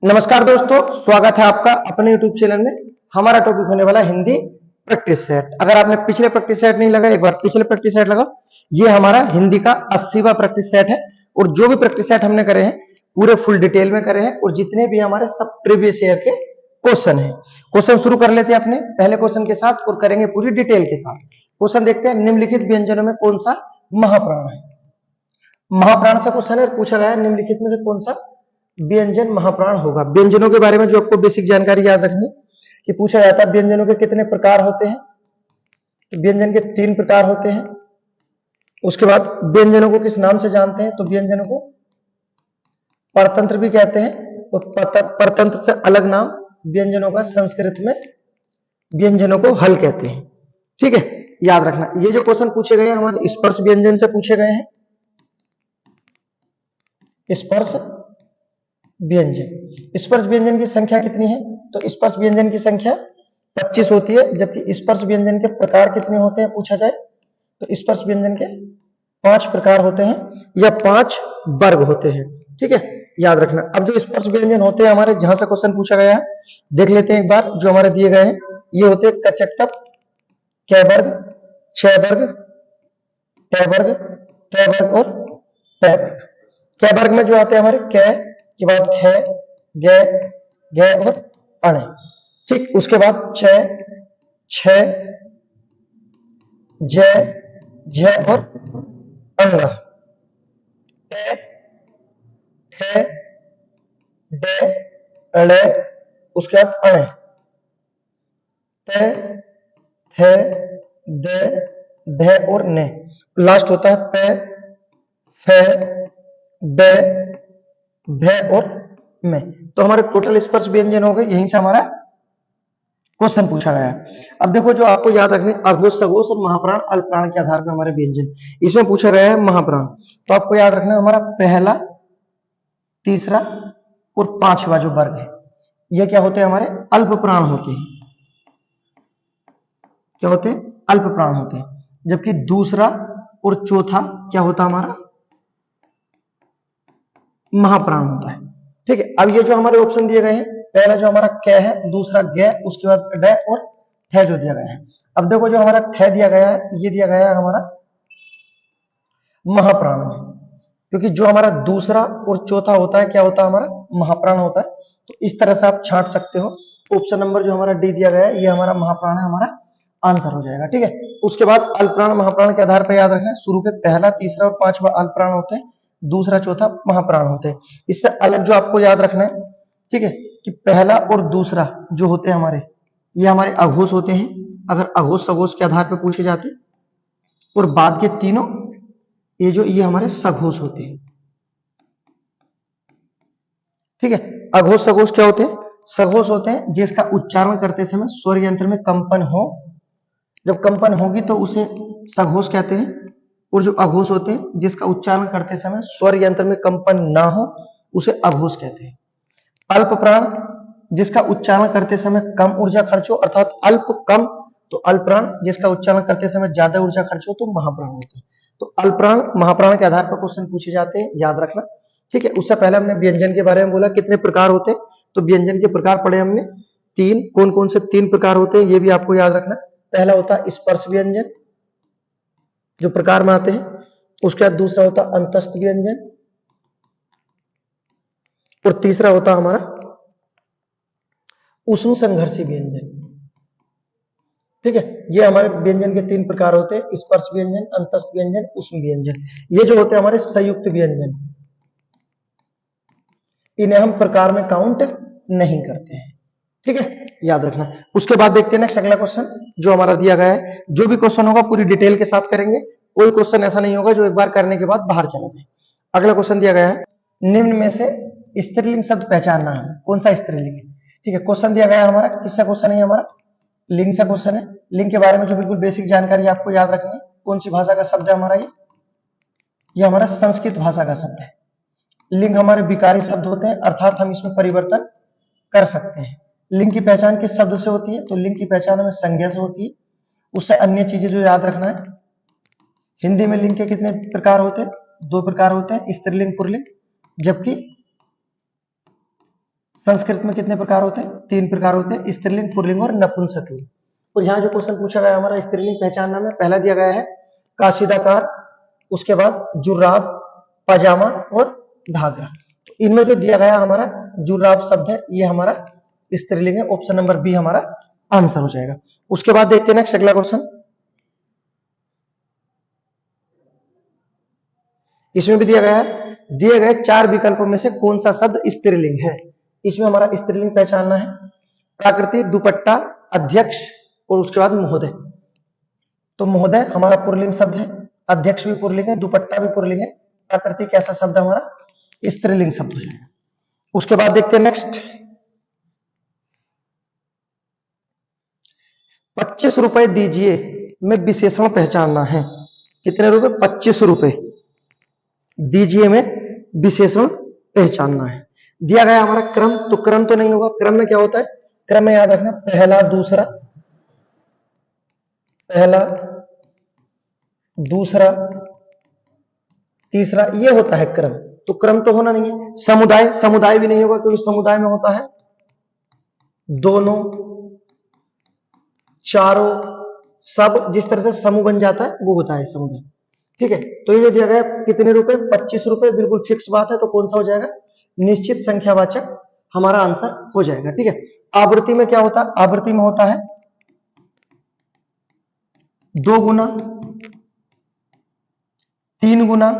नमस्कार दोस्तों, स्वागत है आपका अपने YouTube चैनल में। हमारा टॉपिक होने वाला हिंदी प्रैक्टिस सेट। अगर आपने पिछले प्रैक्टिस सेट नहीं लगा, एक बार पिछले प्रैक्टिस सेट लगाओ। ये हमारा हिंदी का 80वां प्रैक्टिस सेट है और जो भी प्रैक्टिस सेट हमने करे हैं पूरे फुल डिटेल में करे हैं और जितने भी हमारे सब प्रीवियस ईयर के क्वेश्चन है। क्वेश्चन शुरू कर लेते हैं अपने पहले क्वेश्चन के साथ और करेंगे पूरी डिटेल के साथ। क्वेश्चन देखते हैं, निम्नलिखित व्यंजनों में कौन सा महाप्राण है। महाप्राण से क्वेश्चन है, पूछा गया है निम्नलिखित में से कौन सा व्यंजन महाप्राण होगा। व्यंजनों के बारे में जो आपको बेसिक जानकारी याद रखनी कि पूछा जाता है व्यंजनों के कितने प्रकार होते हैं। तो व्यंजन के 3 प्रकार होते हैं। उसके बाद व्यंजनों को किस नाम से जानते हैं, तो व्यंजनों को परतंत्र भी कहते हैं और परतंत्र से अलग नाम व्यंजनों का संस्कृत में व्यंजनों को हल कहते हैं। ठीक है, याद रखना। ये जो क्वेश्चन पूछे गए हैं हमारे स्पर्श व्यंजन से पूछे गए हैं। स्पर्श व्यंजन, स्पर्श व्यंजन की संख्या कितनी है, तो स्पर्श व्यंजन की संख्या 25 होती है। जबकि स्पर्श व्यंजन के प्रकार कितने होते हैं पूछा जाए तो स्पर्श व्यंजन के 5 प्रकार होते हैं या 5 वर्ग होते हैं। ठीक है, याद रखना। अब जो स्पर्श व्यंजन होते हैं हमारे, जहां से क्वेश्चन पूछा गया है देख लेते हैं एक बार। जो हमारे दिए गए हैं ये होते हैं कचक्टप, क वर्ग, छ वर्ग, ट वर्ग, ट वर्ग और प वर्ग। क वर्ग में जो आते हैं हमारे क के बाद है, ग, ग और अणे। ठीक, उसके बाद छ, छ, ज, झ और अंग, ट, ठ, ड, अण, उसके बाद अणे, त, थ, द, ध और न। लास्ट होता है प, फ, ब, भ और में। तो हमारे टोटल स्पर्श व्यंजन हो गए। यहीं से हमारा क्वेश्चन पूछा गया है। अब देखो जो आपको याद रखने, अघोष, सघोष और महाप्राण अल्पप्राण के आधार पर हमारे व्यंजन, इसमें पूछा गया है महाप्राण। तो आपको याद रखना हमारा पहला, तीसरा और 5वां जो वर्ग है ये क्या होते हैं हमारे अल्पप्राण होते हैं। क्या होते हैं, अल्पप्राण होते हैं। जबकि दूसरा और चौथा क्या होता है हमारा महाप्राण होता है। ठीक है, अब ये जो हमारे ऑप्शन दिए गए हैं, पहला जो हमारा क है, दूसरा ग, उसके बाद ड और ठ जो दिया गया है। अब देखो जो हमारा ठ दिया गया है ये दिया गया है हमारा महाप्राण में, क्योंकि जो हमारा दूसरा और चौथा होता है क्या होता है हमारा महाप्राण होता है। तो इस तरह से आप छांट सकते हो। ऑप्शन नंबर जो हमारा डी दिया गया है ये हमारा महाप्राण है, हमारा आंसर हो जाएगा। ठीक है, उसके बाद अल्पप्राण महाप्राण के आधार पर याद रखना शुरू के पहला, तीसरा और 5वां अल्पप्राण होते हैं, दूसरा चौथा महाप्राण होते हैं। इससे अलग जो आपको याद रखना है, ठीक है, कि पहला और दूसरा जो होते हैं हमारे ये हमारे अघोष होते हैं अगर अघोष सघोष के आधार पर पूछे जाते, और बाद के तीनों ये हमारे सघोष होते हैं। ठीक है, अघोष सघोष क्या होते हैं, सघोष होते हैं जिसका उच्चारण करते समय स्वर यंत्र में कंपन हो। जब कंपन होगी तो उसे सघोष कहते हैं। और जो अघोष होते हैं जिसका उच्चारण करते समय स्वर यंत्र में कंपन ना हो उसे अघोष कहते हैं। अल्प प्राण जिसका उच्चारण करते समय कम ऊर्जा खर्च हो, अर्थात अल्प कम, तो अल्पप्राण जिसका उच्चारण करते समय ज्यादा ऊर्जा खर्च हो तो महाप्राण होते हैं। तो अल्पप्राण महाप्राण के आधार पर क्वेश्चन पूछे जाते हैं, याद रखना। ठीक है, उससे पहले हमने व्यंजन के बारे में बोला कितने प्रकार होते हैं, तो व्यंजन के प्रकार पढ़े हमने 3। कौन कौन से 3 प्रकार होते हैं ये भी आपको याद रखना। पहला होता है स्पर्श व्यंजन जो प्रकार में आते हैं, उसके बाद दूसरा होता है अंतस्थ व्यंजन और तीसरा होता है हमारा ऊष्म संघर्षी व्यंजन। ठीक है, ये हमारे व्यंजन के 3 प्रकार होते हैं, स्पर्श व्यंजन, अंतस्थ व्यंजन, ऊष्म व्यंजन। ये जो होते हैं हमारे संयुक्त व्यंजन, इन्हें हम प्रकार में काउंट नहीं करते हैं। ठीक है, याद रखना। उसके बाद देखते हैं नेक्स्ट अगला क्वेश्चन जो हमारा दिया गया है। जो भी क्वेश्चन होगा पूरी डिटेल के साथ करेंगे, कोई क्वेश्चन ऐसा नहीं होगा जो एक बार करने के बाद बाहर चला जाए। अगला क्वेश्चन दिया गया है, निम्न में से स्त्रीलिंग शब्द पहचानना है, कौन सा स्त्रीलिंग है। ठीक है, क्वेश्चन दिया गया है हमारा, किसका क्वेश्चन है हमारा, लिंग से क्वेश्चन है। लिंग के बारे में जो बिल्कुल बेसिक जानकारी आपको याद रखनी है, कौन सी भाषा का शब्द है हमारा ये हमारा संस्कृत भाषा का शब्द है। लिंग हमारे विकारी शब्द होते हैं, अर्थात हम इसमें परिवर्तन कर सकते हैं। लिंग की पहचान किस शब्द से होती है, तो लिंग की पहचान हमें संज्ञा से होती है। उससे अन्य चीजें जो याद रखना है, हिंदी में लिंग के कितने प्रकार होते हैं, 2 प्रकार होते हैं, स्त्रीलिंग पुल्लिंग। जबकि संस्कृत में कितने प्रकार होते हैं? 3 प्रकार होते हैं, स्त्रीलिंग, पुल्लिंग और नपुंसकलिंग। और यहाँ जो क्वेश्चन पूछा गया हमारा स्त्रीलिंग पहचानना में, पहला दिया गया है काशिदाकार, उसके बाद जुर्राब, पाजामा और घाघरा। तो इनमें जो दिया गया हमारा जुर्राब शब्द है, ये हमारा स्त्रीलिंग है। ऑप्शन नंबर बी हमारा आंसर हो जाएगा। उसके बाद देखते हैं नेक्स्ट अगला क्वेश्चन। इसमें भी दिया गया है, दिए गए 4 विकल्पों में से कौन सा शब्द स्त्रीलिंग है? इसमें हमारा स्त्रीलिंग पहचानना है। प्राकृतिक, दुपट्टा, अध्यक्ष और उसके बाद महोदय। तो महोदय हमारा पुल्लिंग शब्द है, अध्यक्ष भी पुल्लिंग है, दुपट्टा भी पुल्लिंग है, प्राकृतिक कैसा शब्द हमारा स्त्रीलिंग शब्द हो जाएगा। उसके बाद देखते हैं नेक्स्ट, 25 रुपए दीजिए में विशेषण पहचानना है। कितने रुपए? 25 रुपए दीजिए में विशेषण पहचानना है। दिया गया हमारा क्रम, तो क्रम तो नहीं होगा। क्रम में क्या होता है? क्रम में याद रखना, पहला दूसरा, पहला दूसरा तीसरा, ये होता है क्रम। तो क्रम तो होना नहीं है। समुदाय, समुदाय भी नहीं होगा, क्योंकि समुदाय में होता है दोनों, चारों, सब, जिस तरह से समूह बन जाता है वो होता है समुदाय। ठीक है, तो ये जो दिया गया कितने रुपए? 25 रुपए, बिल्कुल फिक्स बात है। तो कौन सा हो जाएगा? निश्चित संख्यावाचक हमारा आंसर हो जाएगा। ठीक है, आवृत्ति में क्या होता है? आवृत्ति में होता है 2 गुना, 3 गुना।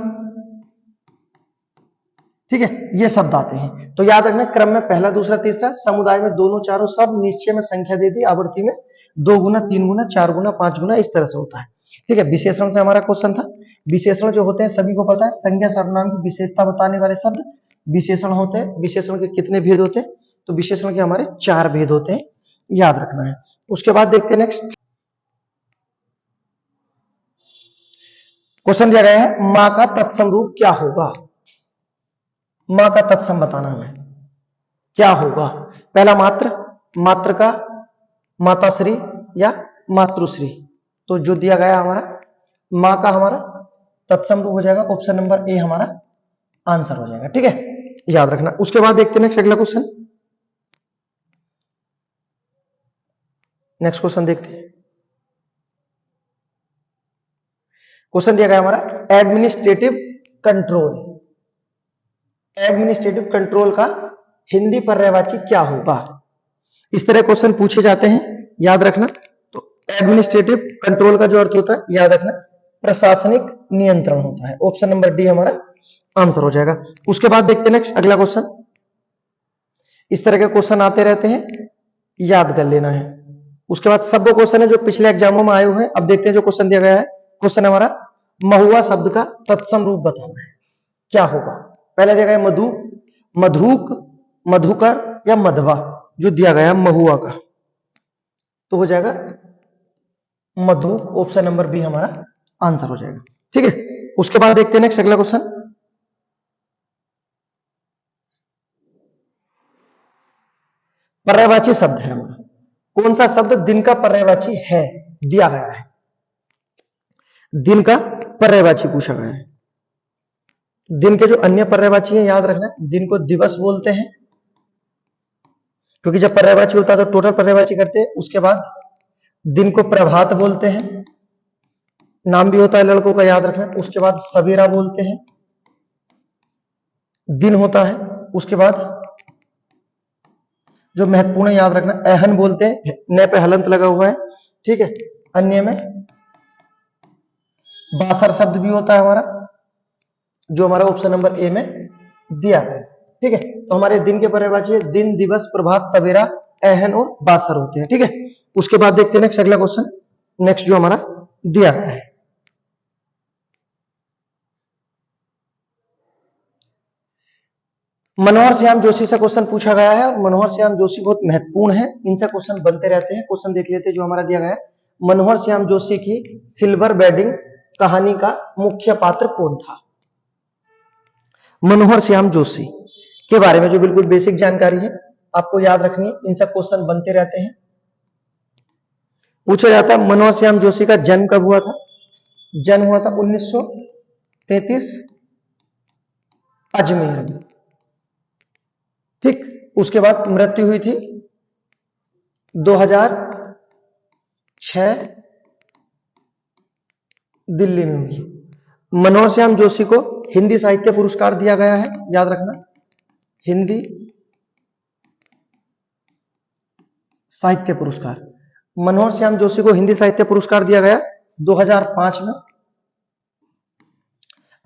ठीक है, ये शब्द आते हैं। तो याद रखना, क्रम में पहला दूसरा तीसरा, समुदाय में दोनों चारों, सब निश्चय में संख्या दे दी, आवृत्ति में 2 गुना, 3 गुना, 4 गुना, 5 गुना, इस तरह से होता है। ठीक है, विशेषण से हमारा क्वेश्चन था। विशेषण जो होते हैं सभी को पता है, संज्ञा सर्वनाम की विशेषता बताने वाले शब्द विशेषण होते हैं। विशेषण के कितने भेद होते हैं? तो विशेषण के हमारे 4 भेद होते हैं, याद रखना है। उसके बाद देखते हैं नेक्स्ट क्वेश्चन दिया गया है, मां का तत्सम रूप क्या होगा? मां का तत्सम बताना हमें, क्या होगा? पहला मात्र, मातृका, माताश्री या मातृश्री। तो जो दिया गया हमारा मां का हमारा तत्सम रूप हो जाएगा, ऑप्शन नंबर ए हमारा आंसर हो जाएगा। ठीक है, याद रखना। उसके बाद देखते हैं नेक्स्ट अगला क्वेश्चन। नेक्स्ट क्वेश्चन देखते हैं। क्वेश्चन दिया गया हमारा एडमिनिस्ट्रेटिव कंट्रोल। एडमिनिस्ट्रेटिव कंट्रोल का हिंदी पर्यायवाची क्या होगा? इस तरह क्वेश्चन पूछे जाते हैं, याद रखना। तो एडमिनिस्ट्रेटिव कंट्रोल का जो अर्थ होता है, याद रखना, प्रशासनिक नियंत्रण होता है। ऑप्शन नंबर डी हमारा आंसर हो जाएगा। उसके बाद देखते हैं नेक्स्ट अगला क्वेश्चन। इस तरह के क्वेश्चन आते रहते हैं, याद कर लेना है। उसके बाद सब वो क्वेश्चन है जो पिछले एग्जामों में आए हुए हैं। अब देखते हैं जो क्वेश्चन दिया गया है। क्वेश्चन हमारा महुआ शब्द का तत्सम रूप बताना है, क्या होगा? पहले दिया गया मधु, मधुक, मधुकर या मधवा। जो दिया गया महुआ का, तो हो जाएगा मधुक। ऑप्शन नंबर बी हमारा आंसर हो जाएगा। ठीक है, उसके बाद देखते हैं नेक्स्ट अगला क्वेश्चन। पर्यायवाची शब्द है हमारा, कौन सा शब्द दिन का पर्यायवाची है? दिया गया है दिन का पर्यायवाची पूछा गया है। दिन के जो अन्य पर्यायवाची है, याद रखना, दिन को दिवस बोलते हैं, क्योंकि जब पर्यायवाची होता है तो टोटल पर्यायवाची करते हैं। उसके बाद दिन को प्रभात बोलते हैं, नाम भी होता है लड़कों का, याद रखना। उसके बाद सवेरा बोलते हैं, दिन होता है। उसके बाद जो महत्वपूर्ण है, याद रखना, एहन बोलते हैं, न पे हलंत लगा हुआ है। ठीक है, अन्य में बासर शब्द भी होता है हमारा, जो हमारा ऑप्शन नंबर ए में दिया है। ठीक है, तो हमारे दिन के पर्यायवाची है दिन, दिवस, प्रभात, सवेरा, एहन और बासर होते हैं। ठीक है, उसके बाद देखते हैं नेक्स्ट अगला क्वेश्चन। नेक्स्ट जो हमारा दिया गया है, मनोहर श्याम जोशी से क्वेश्चन पूछा गया है, और मनोहर श्याम जोशी बहुत महत्वपूर्ण है, इनसे क्वेश्चन बनते रहते हैं। क्वेश्चन देख लेते हैं जो हमारा दिया गया है। मनोहर श्याम जोशी की सिल्वर बेडिंग कहानी का मुख्य पात्र कौन था? मनोहर श्याम जोशी के बारे में जो बिल्कुल बेसिक जानकारी है आपको याद रखनी है, इनसे क्वेश्चन बनते रहते हैं। पूछा जाता है मनोहर श्याम जोशी का जन्म कब हुआ था? जन्म हुआ था 1933 अजमेर में। ठीक, उसके बाद मृत्यु हुई थी 2006 दिल्ली में हुई। मनोहर श्याम जोशी को हिंदी साहित्य पुरस्कार दिया गया है, याद रखना, हिंदी साहित्य पुरस्कार। मनोहर श्याम जोशी को हिंदी साहित्य पुरस्कार दिया गया 2005 में।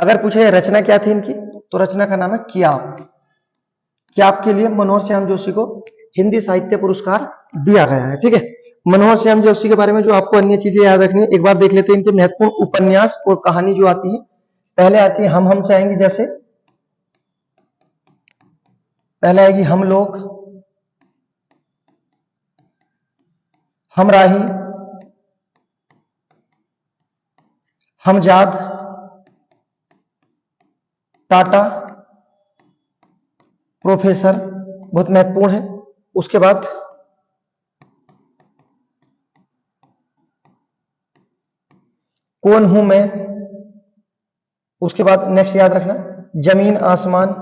अगर पूछे रचना क्या थी इनकी, तो रचना का नाम है कियाप। कियाप के लिए मनोहर श्याम जोशी को हिंदी साहित्य पुरस्कार दिया गया है। ठीक है, मनोहर श्याम जोशी के बारे में जो आपको अन्य चीजें याद रखनी है, एक बार देख लेते हैं इनके महत्वपूर्ण उपन्यास और कहानी जो आती है। पहले आती है हम से आएंगे, जैसे पहले आएगी हम लोग, हमराही, हमजाद, टाटा, प्रोफेसर, बहुत महत्वपूर्ण है। उसके बाद कौन हूं मैं, उसके बाद नेक्स्ट याद रखना जमीन आसमान,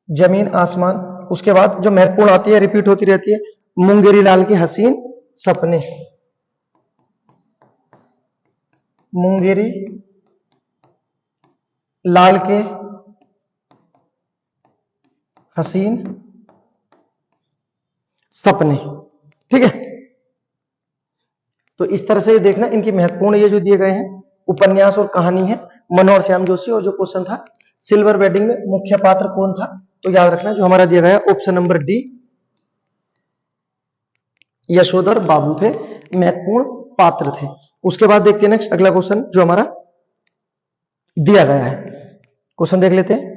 जमीन आसमान। उसके बाद जो महत्वपूर्ण आती है, रिपीट होती रहती है, मुंगेरी लाल के हसीन सपने, मुंगेरी लाल के हसीन सपने। ठीक है, तो इस तरह से देखना इनकी महत्वपूर्ण ये जो दिए गए हैं उपन्यास और कहानी है मनोहर श्याम जोशी। और जो क्वेश्चन था सिल्वर वेडिंग में मुख्य पात्र कौन था, तो याद रखना जो हमारा दिया गया ऑप्शन नंबर डी, यशोधर बाबू थे, महत्वपूर्ण पात्र थे। उसके बाद देखते हैं नेक्स्ट अगला क्वेश्चन जो हमारा दिया गया है। क्वेश्चन देख लेते हैं।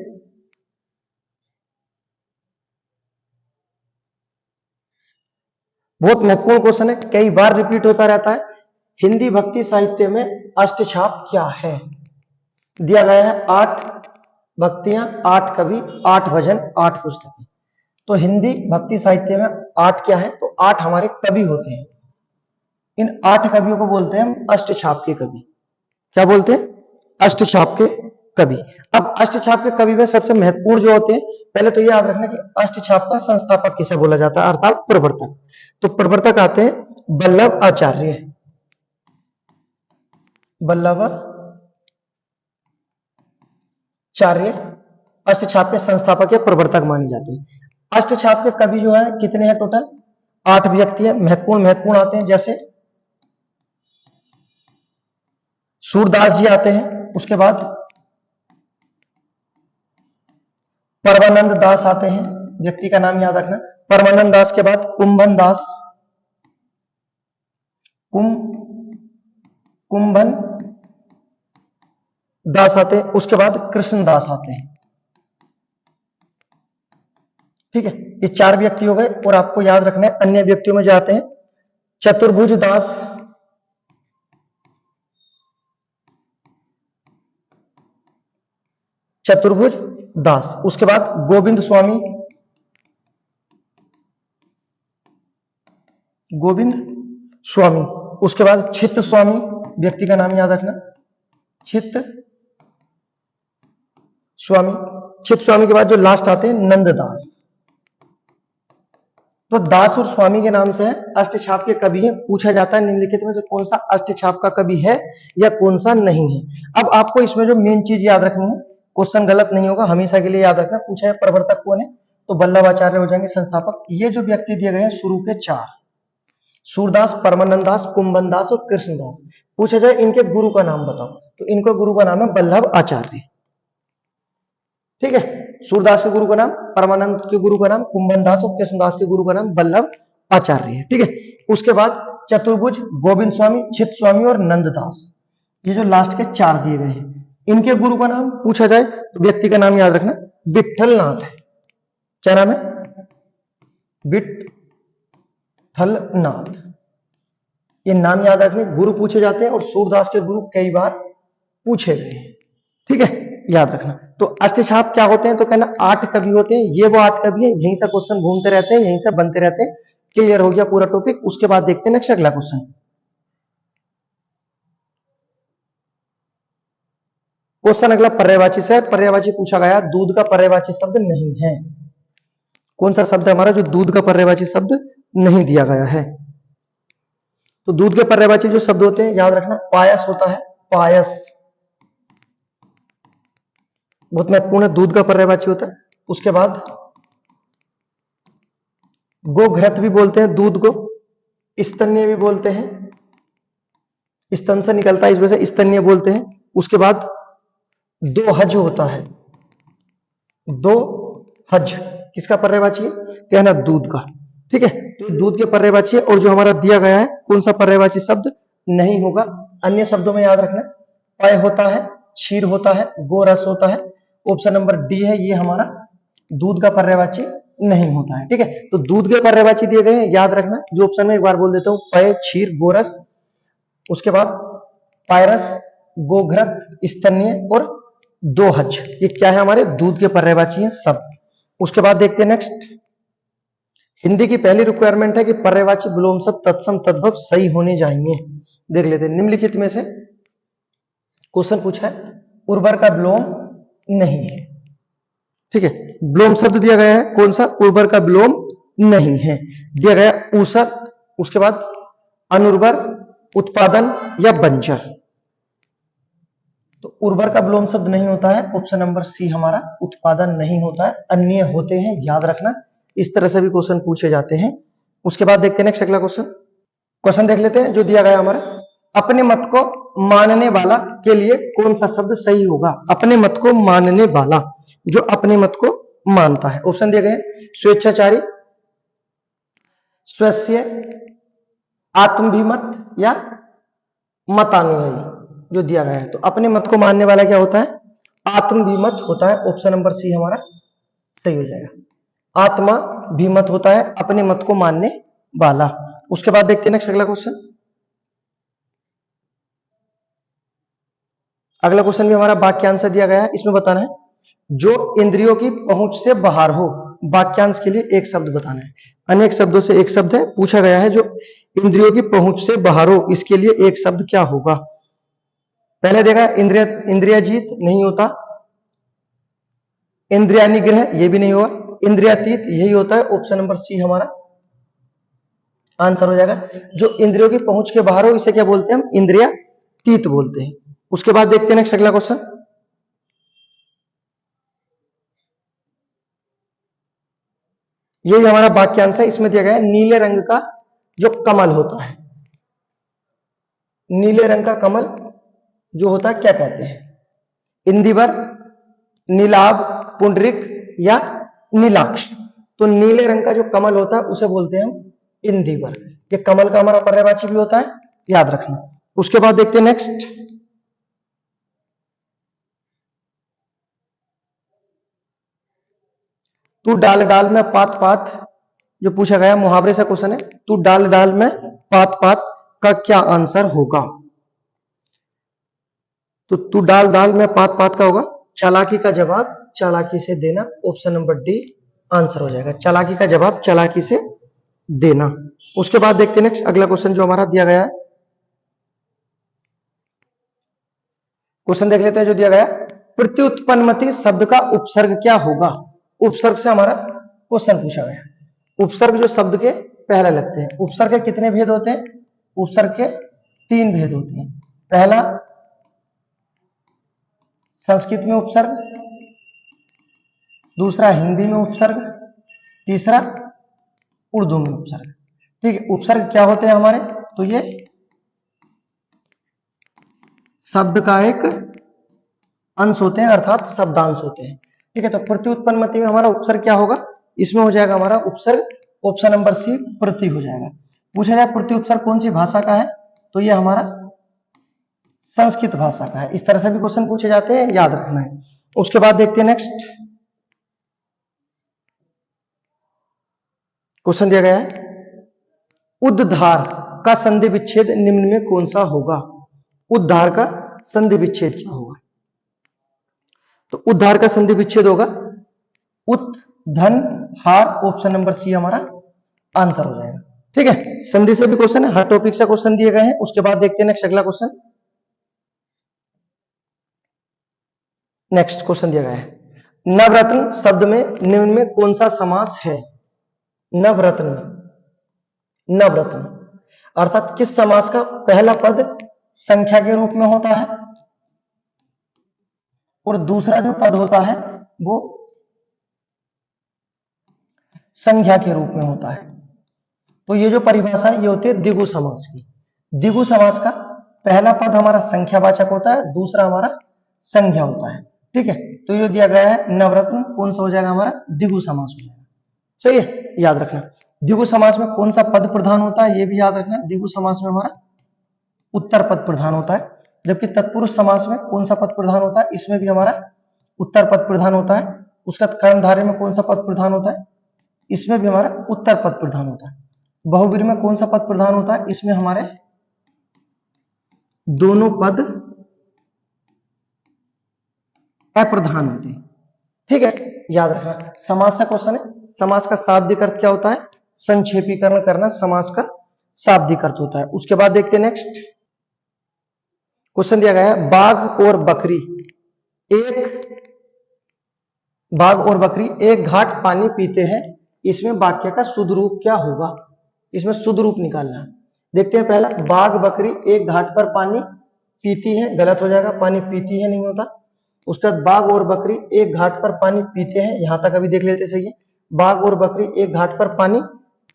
बहुत महत्वपूर्ण क्वेश्चन है, कई बार रिपीट होता रहता है। हिंदी भक्ति साहित्य में अष्टछाप क्या है? दिया गया है 8 भक्तियां, 8 कवि, 8 भजन, 8 पुस्तकें। तो हिंदी भक्ति साहित्य में 8 क्या है, तो 8 हमारे कवि होते हैं। इन 8 कवियों को बोलते हैं हम अष्टछाप के कवि। क्या बोलते हैं? अष्टछाप के कवि। अब अष्टछाप के कवि में सबसे महत्वपूर्ण जो होते हैं, पहले तो ये याद रखना कि अष्टछाप का संस्थापक किसे बोला जाता है, अर्थात प्रवर्तक। तो प्रवर्तक आते हैं वल्लभ आचार्य, वल्लभाचार्य अष्टछाप के संस्थापक या प्रवर्तक माने जाते हैं। अष्टछाप के कवि जो है कितने हैं टोटल? 8 व्यक्ति है। महत्वपूर्ण आते हैं, जैसे सूरदास जी आते हैं, उसके बाद परमानंद दास आते हैं, व्यक्ति का नाम याद रखना। परमानंद दास के बाद कुंभन दास, कुंभन दास आते हैं। उसके बाद कृष्ण दास आते हैं। ठीक है, ये 4 व्यक्ति हो गए। और आपको याद रखना है अन्य व्यक्तियों में जाते हैं चतुर्भुज दास, चतुर्भुज दास। उसके बाद गोविंद स्वामी, गोविंद स्वामी। उसके बाद चित्त स्वामी, व्यक्ति का नाम याद रखना, चित्त स्वामी। चित्त स्वामी के बाद जो लास्ट आते हैं नंददास। तो दास और स्वामी के नाम से अष्टछाप के कवि हैं। पूछा जाता है निम्नलिखित में से कौन सा अष्टछाप का कवि है या कौन सा नहीं है। अब आपको इसमें जो मेन चीज याद रखनी है, क्वेश्चन गलत नहीं होगा, हमेशा के लिए याद रखना। पूछा है प्रवर्तक कौन है, तो वल्लभाचार्य हो जाएंगे संस्थापक। ये जो व्यक्ति दिए गए हैं शुरू के 4, सूरदास, परमानंद दास, कुंभन दास और कृष्णदास। पूछा जाए इनके गुरु का नाम बताओ, तो इनका गुरु का नाम है वल्लभ आचार्य। ठीक है, सूरदास के गुरु का नाम, परमानंद के गुरु का नाम कुंभन दास और कृष्णदास के गुरु का नाम वल्लभ आचार्य है। ठीक है, उसके बाद चतुर्भुज, गोविंद स्वामी, चित्त स्वामी और नंददास। ये जो लास्ट के 4 दिए गए हैं, इनके गुरु का नाम पूछा जाए तो व्यक्ति का नाम याद रखना विट्ठल नाथ है। क्या नाम है? विट्ठल नाथ। ये नाम याद रखने। गुरु पूछे जाते हैं और सूरदास के गुरु कई बार पूछे गए हैं। ठीक है, याद रखना। तो अष्टछाप क्या होते हैं, तो कहना 8 कवि होते हैं। ये वो 8 कवि हैं, यहीं से क्वेश्चन घूमते रहते हैं, यहीं से बनते रहते हैं। क्लियर हो गया पूरा टॉपिक। उसके बाद देखते हैं नेक्स्ट अगला क्वेश्चन। क्वेश्चन अगला पर्यायवाची से है। पर्यायवाची पूछा गया, दूध का पर्यायवाची शब्द नहीं है। कौन सा शब्द है हमारा जो दूध का पर्यायवाची शब्द नहीं दिया गया है? तो दूध के पर्यायवाची जो शब्द होते हैं याद रखना, पायस होता है, पायस बहुत महत्वपूर्ण है, दूध का पर्यायवाची होता है। उसके बाद गोघृत भी बोलते हैं दूध को, स्तन्य भी बोलते हैं, स्तन से निकलता है इस वजह से स्तन्य बोलते हैं। उसके बाद दो हज होता है, दो हज किसका पर्यायवाची है? कहना दूध का। ठीक है, तो दूध के पर्यायवाची है। और जो हमारा दिया गया है कौन सा पर्यायवाची शब्द नहीं होगा? अन्य शब्दों में याद रखना, पय होता है, क्षीर होता है, गोरस होता है। ऑप्शन नंबर डी है, ये हमारा दूध का पर्यायवाची नहीं होता है। ठीक है, तो दूध के पर्यायवाची दिए गए हैं, याद रखना। जो ऑप्शन में एक बार बोल देता हूं, पय, क्षीर, गोरस, उसके बाद पायरस, गोघृत, स्तन्य और दो हज, ये क्या है? हमारे दूध के पर्यायवाची हैं सब। उसके बाद देखते हैं नेक्स्ट, हिंदी की पहली रिक्वायरमेंट है कि पर्यायवाची विलोम शब्द तत्सम तद्भव सही होने जाएंगे। देख लेते हैं, निम्नलिखित में से क्वेश्चन पूछा है, उर्वर का विलोम नहीं है। ठीक है, विलोम शब्द दिया गया है, कौन सा? उर्वर का विलोम नहीं है। दिया गया ऊसर, उसके बाद अनुर्वर, उत्पादन या बंजर। तो उर्वर का विलोम शब्द नहीं होता है, ऑप्शन नंबर सी हमारा उत्पादन नहीं होता है, अन्य होते हैं, याद रखना। इस तरह से भी क्वेश्चन पूछे जाते हैं। उसके बाद देखते हैं नेक्स्ट अगला क्वेश्चन। क्वेश्चन देख लेते हैं जो दिया गया हमारा, अपने मत को मानने वाला के लिए कौन सा शब्द सही होगा? अपने मत को मानने वाला, जो अपने मत को मानता है। ऑप्शन दिए गए, स्वेच्छाचारी, स्वस्य, आत्मभिमत या मतानुयायी, जो दिया गया है। तो अपने मत को मानने वाला क्या होता है? आत्मभिमत होता है। ऑप्शन नंबर सी हमारा सही हो जाएगा। आत्मा भिमत होता है अपने मत को मानने वाला। उसके बाद देखते हैं नेक्स्ट अगला क्वेश्चन। अगला क्वेश्चन भी हमारा वाक्यांश दिया गया है, इसमें बताना है जो इंद्रियों की पहुंच से बाहर हो। वाक्यांश के लिए एक शब्द बताना है, अनेक शब्दों से एक शब्द है, पूछा गया है जो इंद्रियों की पहुंच से बाहर हो, इसके लिए एक शब्द क्या होगा? पहले देखा इंद्रियाजीत नहीं होता, इंद्रिया निग्रह ये भी नहीं होगा, इंद्रियातीत यही होता है। ऑप्शन नंबर सी हमारा आंसर हो जाएगा। जो इंद्रियों की पहुंच के बाहर हो इसे क्या बोलते हैं? हम इंद्रियातीत बोलते हैं। उसके बाद देखते हैं नेक्स्ट अगला क्वेश्चन। यही हमारा वाक्यांश है, इसमें दिया गया है नीले रंग का जो कमल होता है, नीले रंग का कमल जो होता है क्या कहते हैं? इंदिवर, नीलाभ, पुंडरिक या नीलाक्ष। तो नीले रंग का जो कमल होता है उसे बोलते हैं हम इंदिवर। ये कमल का हमारा पर्यायवाची भी होता है, याद रखना। उसके बाद देखते हैं नेक्स्ट, तू डाल डाल में पात पात, जो पूछा गया मुहावरे से क्वेश्चन है। तू डाल डाल में पात पात का क्या आंसर होगा? तो तू डाल डाल में पात पात का होगा चालाकी का जवाब चालाकी से देना। ऑप्शन नंबर डी आंसर हो जाएगा, चालाकी का जवाब चालाकी से देना। उसके बाद देखते हैं नेक्स्ट अगला क्वेश्चन जो हमारा दिया गया है। क्वेश्चन देख लेते हैं जो दिया गया, प्रत्युत्पन्नमति शब्द का उपसर्ग क्या होगा? उपसर्ग से हमारा क्वेश्चन पूछा गया। उपसर्ग जो शब्द के पहले लगते हैं, उपसर्ग के कितने भेद होते हैं? उपसर्ग के 3 भेद होते हैं। पहला संस्कृत में उपसर्ग, दूसरा हिंदी में उपसर्ग, तीसरा उर्दू में उपसर्ग। ठीक है, उपसर्ग क्या होते हैं हमारे? तो ये शब्द का एक अंश होते हैं, अर्थात शब्दांश होते हैं। ठीक है, तो प्रत्युत्पन्नमति में हमारा उपसर्ग क्या होगा? इसमें हो जाएगा हमारा उपसर्ग ऑप्शन नंबर सी प्रति हो जाएगा। पूछा जाए प्रति उपसर्ग कौन सी भाषा का है? तो ये हमारा संस्कृत भाषा का है। इस तरह से भी क्वेश्चन पूछे जाते हैं, याद रखना है। उसके बाद देखते हैं नेक्स्ट क्वेश्चन दिया गया है, उद्धार का संधि विच्छेद निम्न में कौन सा होगा? उद्धार का संधि विच्छेद क्या होगा? तो उद्धार का संधि विच्छेद होगा उत धन हार। ऑप्शन नंबर सी हमारा आंसर हो जाएगा। ठीक है, संधि से भी क्वेश्चन है, हर टॉपिक से क्वेश्चन दिए गए हैं। उसके बाद देखते हैं नेक्स्ट अगला क्वेश्चन। नेक्स्ट क्वेश्चन दिया गया है, नवरत्न शब्द में निम्न में कौन सा समास है? नवरत्न में, नवरत्न अर्थात किस समास का पहला पद संख्या के रूप में होता है और दूसरा जो पद होता है वो संख्या के रूप में होता है? तो ये जो परिभाषा है ये होती है द्विगु समास की। द्विगु समास का पहला पद हमारा संख्यावाचक होता है, दूसरा हमारा संज्ञा होता है। ठीक है, तो ये दिया गया है नवरत्न कौन सा हो जाएगा हमारा? द्विगु समास हो जाएगा। सही है, याद रखना। द्विगु समास में कौन सा पद प्रधान होता है ये भी याद रखना। द्विगु समास में हमारा उत्तर पद प्रधान होता है, जबकि तत्पुरुष समास में कौन सा पद प्रधान होता है? इसमें भी हमारा उत्तर पद प्रधान होता है। उसका कर्मधारय में कौन सा पद प्रधान होता है? इसमें भी हमारा उत्तर पद प्रधान होता है। बहुब्रीहि में कौन सा पद प्रधान होता है? इसमें हमारे दोनों पद अप्रधान होते हैं। ठीक है, याद रखना। समास का क्वेश्चन है, समास का शाब्दिक अर्थ क्या होता है? संक्षेपीकरण करना समास का शाब्दिक अर्थ होता है। उसके बाद देखते हैं नेक्स्ट क्वेश्चन दिया गया है, बाघ और बकरी एक घाट पानी पीते हैं, इसमें वाक्य का शुद्ध रूप क्या होगा? इसमें शुद्ध रूप निकालना है। देखते हैं पहला, बाघ बकरी एक घाट पर पानी पीती है, गलत हो जाएगा, पानी पीती है नहीं होता। उसके बाद बाघ और बकरी एक घाट पर पानी पीते हैं, यहां तक अभी देख लेते सही है। बाघ और बकरी एक घाट पर पानी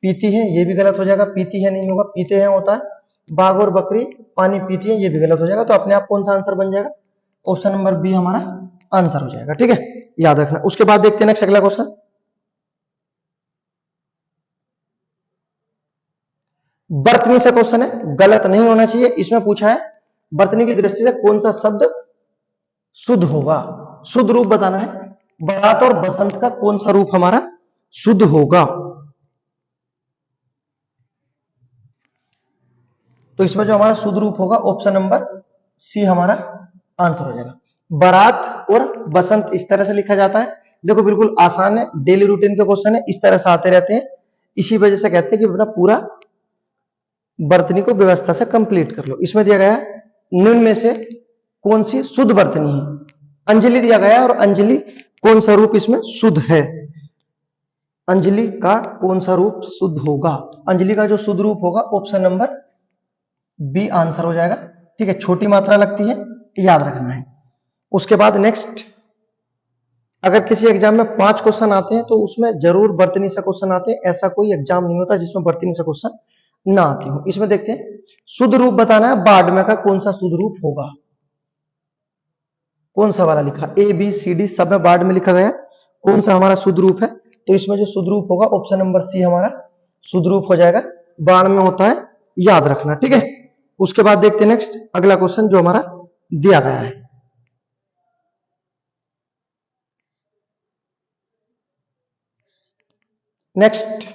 पीती है, ये भी गलत हो जाएगा, पीती है नहीं होगा, पीते हैं होता है। बाघ और बकरी पानी पीती है, ये भी गलत हो जाएगा। तो अपने आप कौन सा आंसर बन जाएगा? ऑप्शन नंबर बी हमारा आंसर हो जाएगा। ठीक है, याद रखना। उसके बाद देखते हैं नेक्स्ट अगला क्वेश्चन, वर्तनी से क्वेश्चन है, गलत नहीं होना चाहिए। इसमें पूछा है वर्तनी की दृष्टि से कौन सा शब्द शुद्ध होगा, शुद्ध रूप बताना है। बारात और बसंत का कौन सा रूप हमारा शुद्ध होगा? तो इसमें जो हमारा शुद्ध रूप होगा ऑप्शन नंबर सी हमारा आंसर हो जाएगा। बारात और बसंत इस तरह से लिखा जाता है। देखो बिल्कुल आसान है, डेली रूटीन के क्वेश्चन है, इस तरह से आते रहते हैं। इसी वजह से कहते हैं कि अपना पूरा वर्तनी को व्यवस्था से कंप्लीट कर लो। इसमें दिया गया है निम्न में से कौन सी शुद्ध वर्तनी है? अंजलि दिया गया है, और अंजलि कौन सा रूप इसमें शुद्ध है? अंजलि का कौन सा रूप शुद्ध होगा? अंजलि का जो शुद्ध रूप होगा ऑप्शन नंबर बी आंसर हो जाएगा। ठीक है, छोटी मात्रा लगती है, याद रखना है। उसके बाद नेक्स्ट, अगर किसी एग्जाम में 5 क्वेश्चन आते हैं तो उसमें जरूर वर्तनी से क्वेश्चन आते हैं। ऐसा कोई एग्जाम नहीं होता जिसमें वर्तनी से क्वेश्चन ना आती हो। इसमें देखते हैं शुद्ध रूप बताना है, बाढ़ का कौन सा शुद्ध रूप होगा? कौन सा वाला लिखा? ए बी सी डी सब में बाढ़ में लिखा गया, कौन सा हमारा शुद्ध रूप है? तो इसमें जो शुद्ध रूप होगा ऑप्शन नंबर सी हमारा शुद्ध रूप हो जाएगा, बाढ़ में होता है, याद रखना। ठीक है, उसके बाद देखते हैं नेक्स्ट अगला क्वेश्चन जो हमारा दिया गया है। नेक्स्ट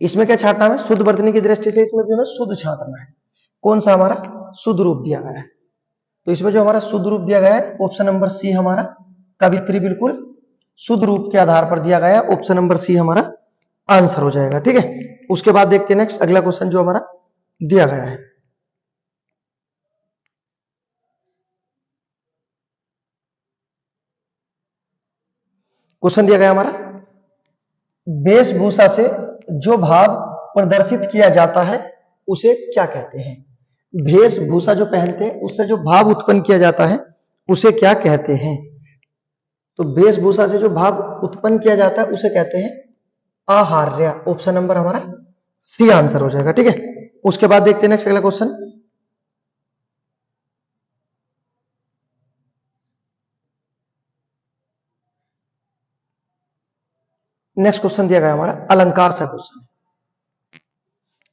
इसमें क्या छांटना है? शुद्ध वर्तनी की दृष्टि से इसमें भी हमें शुद्ध छांटना है। कौन सा हमारा शुद्ध रूप दिया गया है? तो इसमें जो हमारा शुद्ध रूप दिया गया है ऑप्शन नंबर सी हमारा कवित्री बिल्कुल शुद्ध रूप के आधार पर दिया गया है। ऑप्शन नंबर सी हमारा आंसर हो जाएगा। ठीक है, उसके बाद देखते हैं नेक्स्ट अगला क्वेश्चन जो हमारा दिया गया है। क्वेश्चन दिया गया हमारा, वेशभूषा से जो भाव प्रदर्शित किया जाता है उसे क्या कहते हैं? वेशभूषा जो पहनते हैं उससे जो भाव उत्पन्न किया जाता है उसे क्या कहते हैं? तो वेशभूषा से जो भाव उत्पन्न किया जाता है उसे कहते हैं आहार्य। ऑप्शन नंबर हमारा सी आंसर हो जाएगा। ठीक है, उसके बाद देखते हैं नेक्स्ट अगला क्वेश्चन, नेक्स्ट क्वेश्चन दिया गया हमारा अलंकार से क्वेश्चन।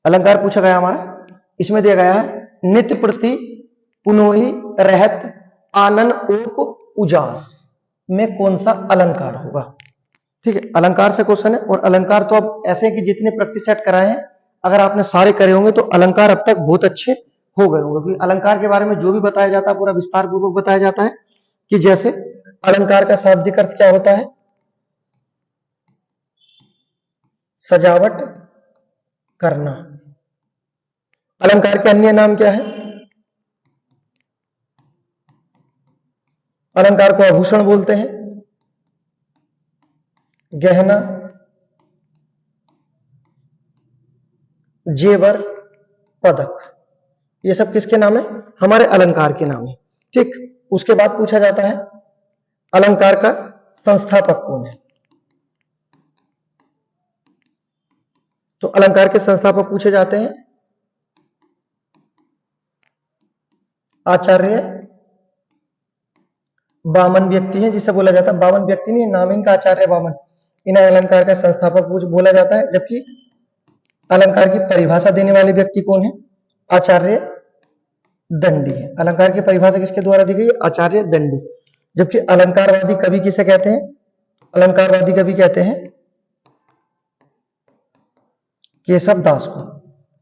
अलंकार पूछा गया हमारा, इसमें दिया गया है नित्य प्रति पुनोही रहत आनन ओप उजास में कौन सा अलंकार होगा? ठीक है, अलंकार से क्वेश्चन है, और अलंकार तो अब ऐसे हैं कि जितने प्रैक्टिस सेट कराए हैं अगर आपने सारे करे होंगे तो अलंकार अब तक बहुत अच्छे हो गए होंगे। क्योंकि अलंकार के बारे में जो भी बताया जाता है पूरा विस्तार पूर्वक बताया जाता है कि जैसे अलंकार का शाब्दिक अर्थ क्या होता है? सजावट करना। अलंकार के अन्य नाम क्या है? अलंकार को आभूषण बोलते हैं, गहना, जेवर, पदक, ये सब किसके नाम है? हमारे अलंकार के नाम है। ठीक, उसके बाद पूछा जाता है अलंकार का संस्थापक कौन है? तो अलंकार के संस्थापक पूछे जाते हैं आचार्य वामन व्यक्ति है, जिसे बोला जाता है वामन व्यक्ति नहीं, नाम इनका आचार्य वामन, इन्हें अलंकार का संस्थापक बोला जाता है। जबकि अलंकार की परिभाषा देने वाले व्यक्ति कौन है? आचार्य दंडी है। अलंकार की परिभाषा किसके द्वारा दी गई? आचार्य दंडी। जबकि अलंकारवादी कवि किसे कहते हैं? अलंकारवादी कवि कहते हैं केशव दास को।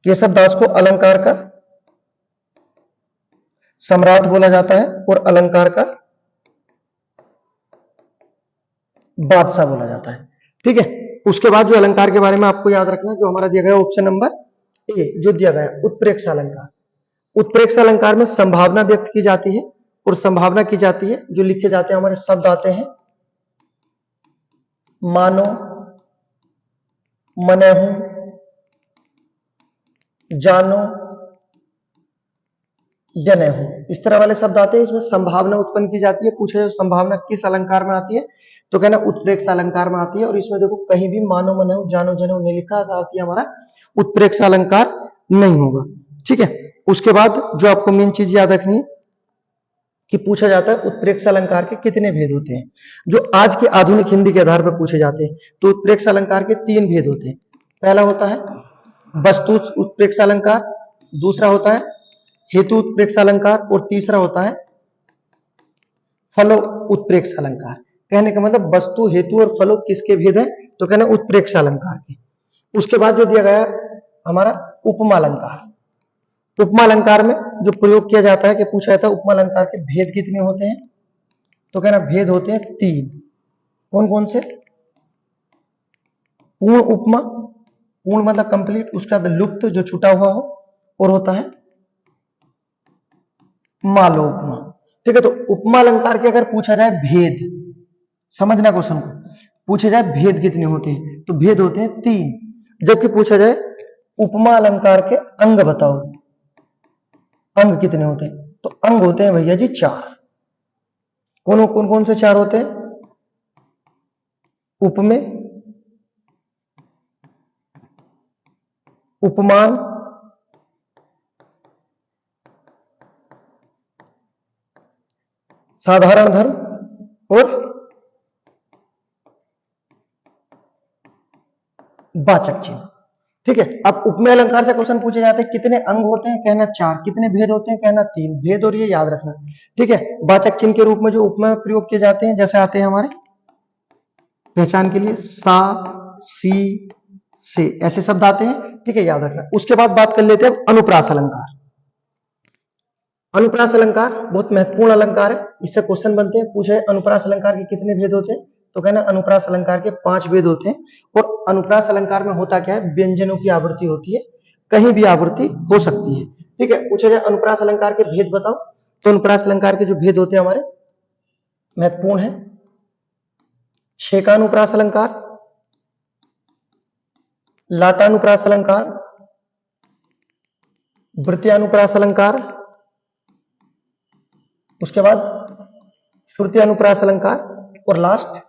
केशव दास को अलंकार का सम्राट बोला जाता है और अलंकार का बादशाह बोला जाता है। ठीक है, उसके बाद जो अलंकार के बारे में आपको याद रखना है, जो हमारा दिया गया ऑप्शन नंबर ए जो दिया गया उत्प्रेक्ष अलंकार। उत्प्रेक्ष अलंकार में संभावना व्यक्त की जाती है और संभावना की जाती है, जो लिखे जाते हैं हमारे शब्द आते हैं मानो, मनहु, जानो, जनहु, इस तरह वाले शब्द आते हैं। इसमें संभावना उत्पन्न की जाती है। पूछे संभावना किस अलंकार में आती है? तो कहना उत्प्रेक्ष अलंकार में आती है। और इसमें देखो कहीं भी मानो, मनहु, जानो, जनहु नहीं लिखा आती है, हमारा उत्प्रेक्ष अलंकार नहीं होगा। ठीक है, उसके बाद जो आपको मेन चीज याद रखनी है कि पूछा जाता है उत्प्रेक्ष अलंकार के कितने भेद होते हैं, जो आज के आधुनिक हिंदी के आधार पर पूछे जाते हैं। तो उत्प्रेक्ष अलंकार के 3 भेद होते हैं। पहला होता है वस्तु उत्प्रेक्ष अलंकार, दूसरा होता है हेतु उत्प्रेक्ष अलंकार और तीसरा होता है फलो उत्प्रेक्ष अलंकार। कहने का मतलब वस्तु, हेतु और फलो किसके भेद है? तो कहना उत्प्रेक्ष अलंकार के। उसके बाद जो दिया गया हमारा उपमा अलंकार। उपमा अलंकार में जो प्रयोग किया जाता है कि पूछा जाता है उपमा अलंकार के भेद कितने होते हैं? तो कहना भेद होते हैं 3। कौन कौन से? पूर्ण उपमा, पूर्ण मतलब कंप्लीट, उसके बाद लुप्त जो छूटा हुआ हो, और होता है मालो उपमा। ठीक है, तो उपमा अलंकार के अगर पूछा जाए भेद, समझना क्वेश्चन को, पूछे जाए भेद कितने होते हैं? तो भेद होते हैं 3। जबकि पूछा जाए उपमा अलंकार के अंग बताओ, अंग कितने होते हैं? तो अंग होते हैं भैया जी 4। कौन कौन कौन से 4 होते हैं? उपमेय, उपमान, साधारण धर्म और वाचक चिन्ह। ठीक है, अब उपमेय अलंकार से क्वेश्चन पूछे जाते हैं कितने अंग होते हैं? कहना 4। कितने भेद होते हैं? कहना 3 भेद, और ये याद रखना। ठीक है, वाचक चिन्ह के रूप में जो उपमेय में प्रयोग किए जाते हैं, जैसे आते हैं हमारे पहचान के लिए सा, सी, से, ऐसे शब्द आते हैं। ठीक है, याद रखना। उसके बाद बात कर लेते हैं अनुप्रास अलंकार। अनुप्रास अलंकार बहुत महत्वपूर्ण अलंकार है, इससे क्वेश्चन बनते हैं। पूछे अनुप्रास अलंकार के कितने भेद होते हैं? तो कहना अनुप्रास अलंकार के 5 भेद होते हैं। और अनुप्रास अलंकार में होता क्या है? व्यंजनों की आवृत्ति होती है, कहीं भी आवृत्ति हो सकती है। ठीक है, पूछा जाए अनुप्रास अलंकार के भेद बताओ, तो अनुप्रास अलंकार के जो भेद होते हैं हमारे महत्वपूर्ण है छेकानुप्रास अलंकार, लाटानुप्रास अलंकार, वृत्त्यानुप्रास अलंकार, उसके बाद श्रुति अनुप्रास अलंकार, और लास्ट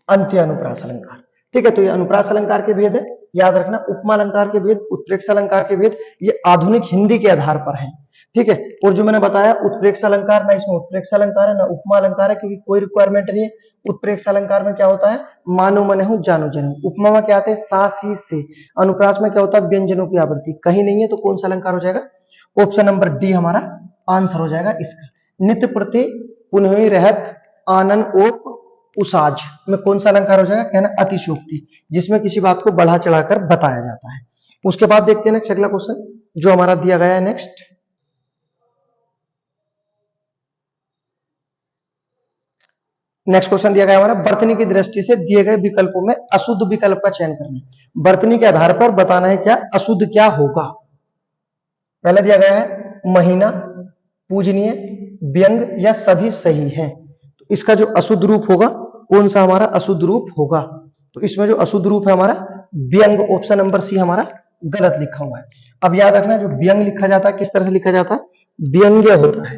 अंत्य अनुप्रास अलंकार। ठीक है, तो ये अनुप्रास अलंकार के भेद है, याद रखना। उपमा अलंकार के भेद, उत्प्रेक्ष अलंकार के भेद, ये आधुनिक हिंदी के आधार पर है। ठीक है, और जो मैंने बताया उत्प्रेक्ष अलंकार, ना इसमें उत्प्रेक्ष अलंकार है ना उपमा अलंकार है, क्योंकि कोई रिक्वायरमेंट नहीं है। उत्प्रेक्ष अलंकार में क्या होता है? मानो, मनहु, जानो, जनहु। उपमा में क्या आते हैं? सा, सी, से। अनुप्रास में क्या होता है? व्यंजनों की आवृत्ति। कहीं नहीं है तो कौन सा अलंकार हो जाएगा? ऑप्शन नंबर डी हमारा आंसर हो जाएगा इसका। नित्य प्रति, पुनः रहत, आनन, ओप, उसाज में कौन सा अलंकार हो जाएगा? कहना अतिशयोक्ति, जिसमें किसी बात को बढ़ा चढ़ाकर बताया जाता है। उसके बाद देखते हैं नेक्स्ट अगला क्वेश्चन जो हमारा दिया गया है। नेक्स्ट क्वेश्चन दिया गया हमारा, वर्तनी की दृष्टि से दिए गए विकल्पों में अशुद्ध विकल्प का चयन करना। वर्तनी के आधार पर बताना है क्या अशुद्ध क्या होगा। पहले दिया गया है महीना, पूजनीय, व्यंग या सभी सही हैं। तो इसका जो अशुद्ध रूप होगा, कौन सा हमारा अशुद्ध रूप होगा? तो इसमें जो अशुद्ध रूप है हमारा व्यंग, ऑप्शन नंबर सी हमारा गलत लिखा हुआ है। अब याद रखना, जो व्यंग लिखा जाता है किस तरह से लिखा जाता है? व्यंग्य होता है।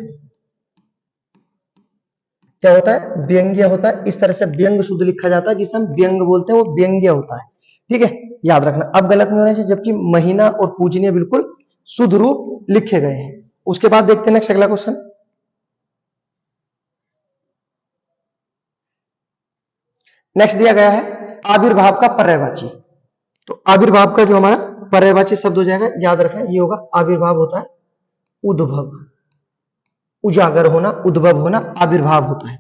क्या होता है? व्यंग्य होता है। इस तरह से व्यंग शुद्ध लिखा जाता है, जिसे हम व्यंग बोलते हैं, वो व्यंग्य होता है। ठीक है, याद रखना। अब गलत नहीं होना चाहिए, जबकि महीना और पूजनीय बिल्कुल शुद्ध रूप लिखे गए हैं। उसके बाद देखते हैं नेक्स्ट अगला क्वेश्चन। नेक्स्ट दिया गया है आविर्भाव का पर्यायवाची। तो आविर्भाव का जो हमारा पर्यायवाची शब्द हो जाएगा, याद रखना, ये होगा आविर्भाव होता है उद्भव, उजागर होना, उद्भव होना, आविर्भाव होता है।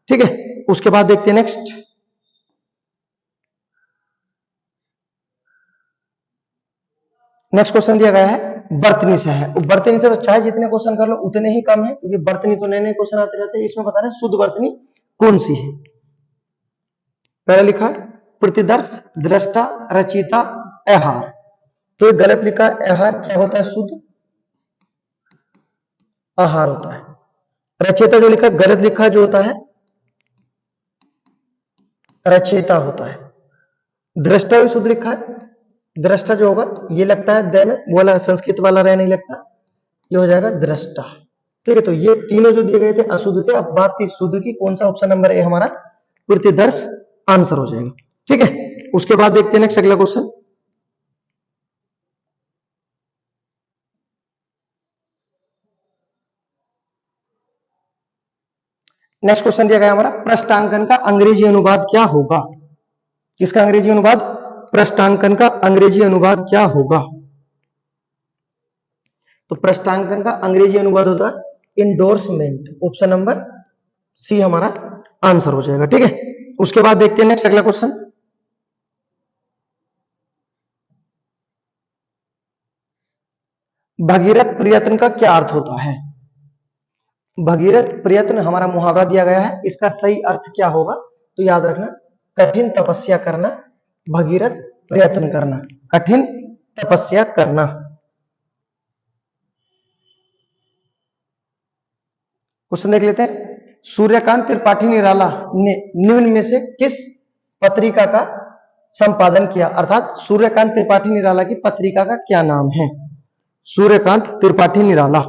ठीक है, उसके बाद देखते हैं नेक्स्ट। नेक्स्ट क्वेश्चन दिया गया है वर्तनी से है। वर्तनी से तो चाहे जितने क्वेश्चन कर लो उतने ही कम है, क्योंकि वर्तनी तो नए नए क्वेश्चन आते रहते हैं। इसमें बता रहे शुद्ध वर्तनी कौन सी है। पहले लिखा है प्रतिदर्श, दृष्टा, रचिता, आहार। तो ये गलत लिखा है। आहार क्या होता है? शुद्ध आहार होता है। रचयिता जो लिखा गलत लिखा, जो होता है रचयिता होता है। दृष्टा भी शुद्ध लिखा है। दृष्टा जो होगा ये लगता है द में, बोला संस्कृत वाला रह नहीं लगता, ये हो जाएगा दृष्टा। ठीक है, तो ये तीनों जो दिए गए थे अशुद्ध थे। अब बात थी शुद्ध की, कौन सा? ऑप्शन नंबर ए हमारा प्रतिदर्श आंसर हो जाएगा। ठीक है, उसके बाद देखते हैं नेक्स्ट अगला क्वेश्चन। नेक्स्ट क्वेश्चन दिया गया हमारा पृष्ठांकन का अंग्रेजी अनुवाद क्या होगा? किसका अंग्रेजी अनुवाद? पृष्ठांकन का अंग्रेजी अनुवाद क्या होगा? तो पृष्ठांकन का अंग्रेजी अनुवाद होता है इंडोर्समेंट। ऑप्शन नंबर सी हमारा आंसर हो जाएगा। ठीक है, उसके बाद देखते हैं नेक्स्ट अगला क्वेश्चन। भगीरथ प्रयत्न का क्या अर्थ होता है? भगीरथ प्रयत्न हमारा मुहावरा दिया गया है, इसका सही अर्थ क्या होगा? तो याद रखना, कठिन तपस्या करना, भगीरथ प्रयत्न करना, कठिन तपस्या करना। क्वेश्चन देख लेते हैं। सूर्यकांत त्रिपाठी निराला ने निम्न में से किस पत्रिका का संपादन किया? अर्थात सूर्यकांत त्रिपाठी निराला की पत्रिका का क्या नाम है? सूर्यकांत त्रिपाठी निराला।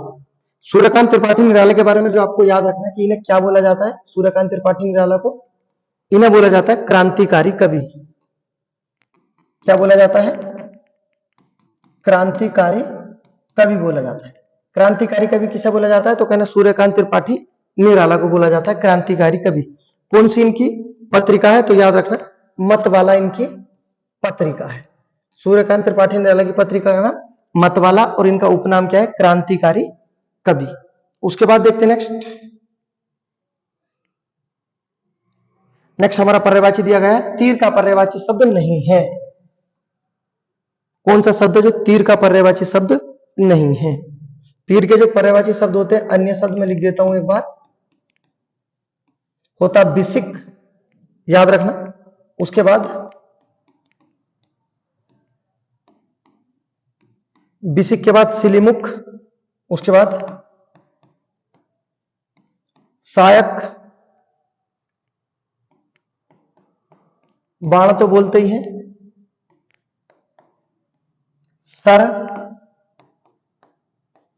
सूर्यकांत त्रिपाठी निराला के बारे में जो आपको याद रखना है कि इन्हें क्या बोला जाता है? सूर्यकांत त्रिपाठी निराला को इन्हें बोला जाता है क्रांतिकारी कवि। क्या बोला जाता है? क्रांतिकारी कवि बोला जाता है। क्रांतिकारी कवि किसे बोला जाता है? तो कहना सूर्यकांत त्रिपाठी निराला को बोला जाता है क्रांतिकारी कवि। कौन सी इनकी पत्रिका है? तो याद रखना, मतवाला इनकी पत्रिका है। सूर्यकांत त्रिपाठी निराला की पत्रिका का नाम मतवाला, और इनका उपनाम क्या है? क्रांतिकारी कवि। उसके बाद देखते हैं नेक्स्ट। नेक्स्ट हमारा पर्यायवाची दिया गया है तीर का पर्यायवाची शब्द नहीं है। कौन सा शब्द जो तीर का पर्यायवाची शब्द नहीं है? तीर के जो पर्यायवाची शब्द होते हैं, अन्य शब्द में लिख देता हूं एक बार, होता बिसिक, याद रखना। उसके बाद बिसिक के बाद सिलिमुख, उसके बाद सायक, बाण तो बोलते ही है, सर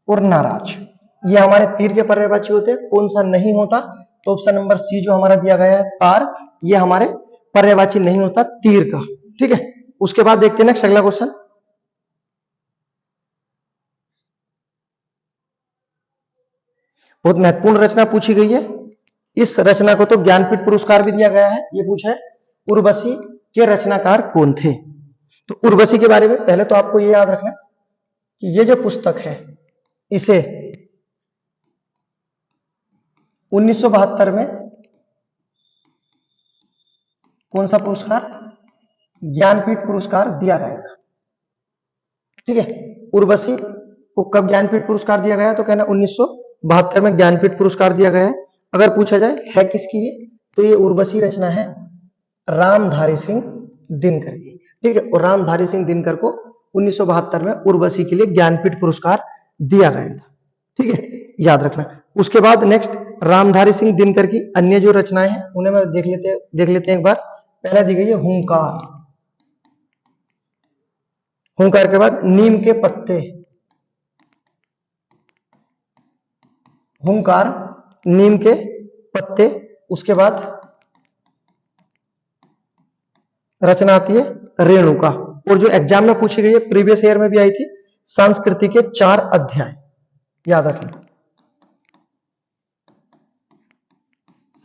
और नाराज। ये हमारे तीर के पर्यायवाची होते हैं। कौन सा नहीं होता? तो ऑप्शन नंबर सी जो हमारा दिया गया है तार, ये हमारे पर्यायवाची नहीं होता तीर का। ठीक है, उसके बाद देखते हैं नेक्स्ट अगला क्वेश्चन। बहुत महत्वपूर्ण रचना पूछी गई है। इस रचना को तो ज्ञानपीठ पुरस्कार भी दिया गया है। ये पूछा है उर्वशी के रचनाकार कौन थे? तो उर्वशी के बारे में पहले तो आपको ये याद रखना कि ये जो पुस्तक है, इसे 1972 में कौन सा पुरस्कार? ज्ञानपीठ पुरस्कार दिया गया था। ठीक है, उर्वशी को कब ज्ञानपीठ पुरस्कार दिया गया? तो कहना 1972 में ज्ञानपीठ पुरस्कार दिया गया है। अगर पूछा जाए है किसकी ये, तो ये उर्वशी रचना है रामधारी सिंह दिनकर की। ठीक है, और रामधारी सिंह दिनकर को 1972 में उर्वशी के लिए ज्ञानपीठ पुरस्कार दिया गया था। ठीक है, याद रखना। उसके बाद नेक्स्ट रामधारी सिंह दिनकर की अन्य जो रचनाएं हैं उन्हें मैं देख लेते हैं एक बार। पहला दी गई है हुंकार। हुंकार के बाद नीम के पत्ते, हुंकार, नीम के पत्ते। उसके बाद रचना आती है रेणुका, और जो एग्जाम में पूछी गई है, प्रीवियस ईयर में भी आई थी, संस्कृति के 4 अध्याय, याद रखना,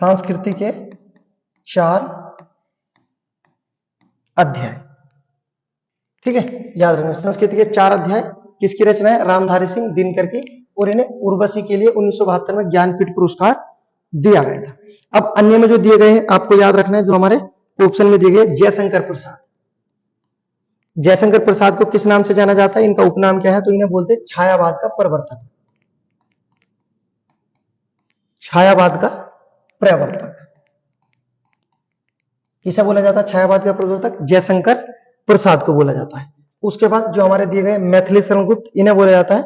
संस्कृति के 4 अध्याय, ठीक है, याद रखना। संस्कृति के 4 अध्याय किसकी रचना है? रामधारी सिंह दिनकर की, और इन्हें उर्वशी के लिए 1972 में ज्ञानपीठ पुरस्कार दिया गया था। अब अन्य में जो दिए गए हैं आपको याद रखना है, जो हमारे ऑप्शन में दिए गए, जयशंकर प्रसाद। जयशंकर प्रसाद को किस नाम से जाना जाता है? इनका उपनाम क्या है? तो इन्हें बोलते हैं छायावाद का प्रवर्तक, छायावाद का प्रवर्तक। किसे बोला जाता है छायावाद का प्रवर्तक? जयशंकर प्रसाद को बोला जाता है। उसके बाद जो हमारे दिए गए मैथिली शरण गुप्त, इन्हें बोला जाता है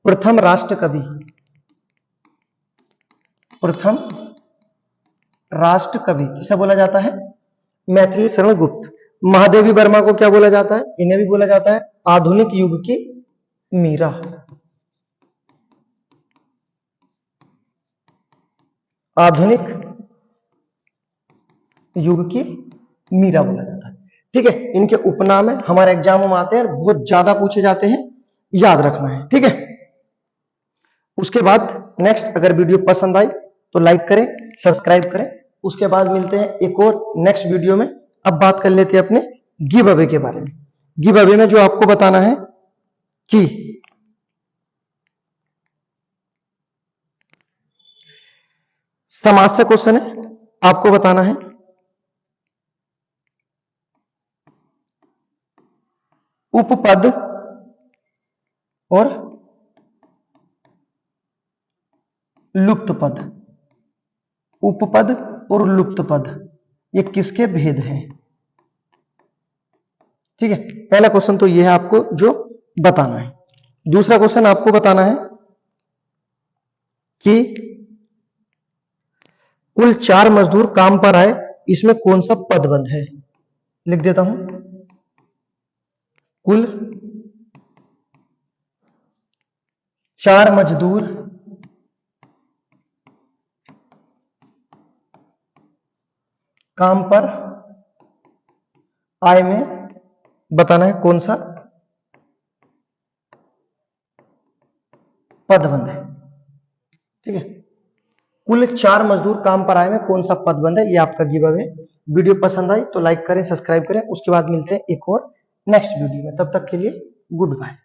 प्रथम राष्ट्र कवि, प्रथम राष्ट्र कवि किसे बोला जाता है? मैथिली शरण गुप्त। महादेवी वर्मा को क्या बोला जाता है? इन्हें भी बोला जाता है आधुनिक युग की मीरा, आधुनिक युग की मीरा बोला जाता है, ठीक है। इनके उपनाम है, हमारे एग्जामों में आते हैं, बहुत ज्यादा पूछे जाते हैं, याद रखना है, ठीक है। उसके बाद नेक्स्ट, अगर वीडियो पसंद आई तो लाइक करें, सब्सक्राइब करें। उसके बाद मिलते हैं एक और नेक्स्ट वीडियो में। अब बात कर लेते हैं अपने गिव अवे के बारे में। गिव अवे में जो आपको बताना है कि समास से क्वेश्चन है, आपको बताना है उपपद और लुप्त पद, उपपद और लुप्त पद, ये किसके भेद हैं, ठीक है। पहला क्वेश्चन तो ये है आपको जो बताना है। दूसरा क्वेश्चन आपको बताना है कि कुल 4 मजदूर काम पर आए, इसमें कौन सा पदबंध है? लिख देता हूं, कुल 4 मजदूर काम पर आय में बताना है कौन सा पदबंध है, ठीक है। कुल 4 मजदूर काम पर आए में कौन सा पदबंध है, ये आपका गिव अवे। वीडियो पसंद आई तो लाइक करें, सब्सक्राइब करें। उसके बाद मिलते हैं एक और नेक्स्ट वीडियो में, तब तक के लिए गुड बाय।